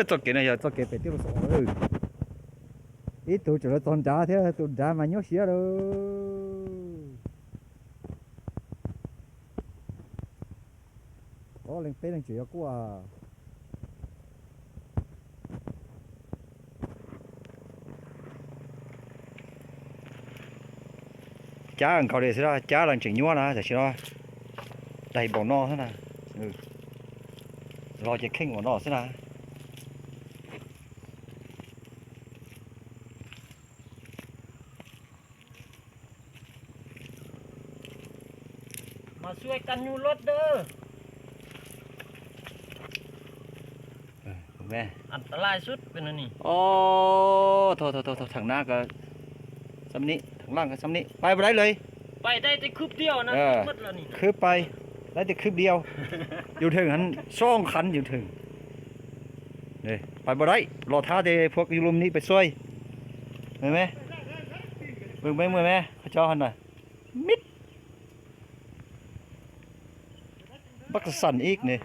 ตัวเก๋này giờตัวเก๋เป็ดที่ผสมít tụi trở lại tuần trả thế tuần trả mà nhớ xía đâu có lên phê lên chuyện của chá ăn cầu để ra chá là chuyện nhúa nè thì đó đầy bò no thế này rồi chỉ khinh bò no thế nàyมาช่วยกันอยู่รถเด้อ แม่ อันตรายสุดเป็นอันนี้ โอ้โทถังหน้าก็ซ้ำนี้ถังล่างก็ซ้ำนี้ไปบ่ได้เลย ไปได้แต่คืบเดียวนะหมดแล้วนี่ คืบไปได้แต่คืบเดียว อยู่ถึงหันซ่องคันอยู่ถึงนี่ไปบ่ได้รอท้าแต่พวกยูรุมนี้ไปช่วยเห็นไหมเบิ่งไหมมือไหมเขาเจ้าหันน่ะมิดบักสั่นอีกนี่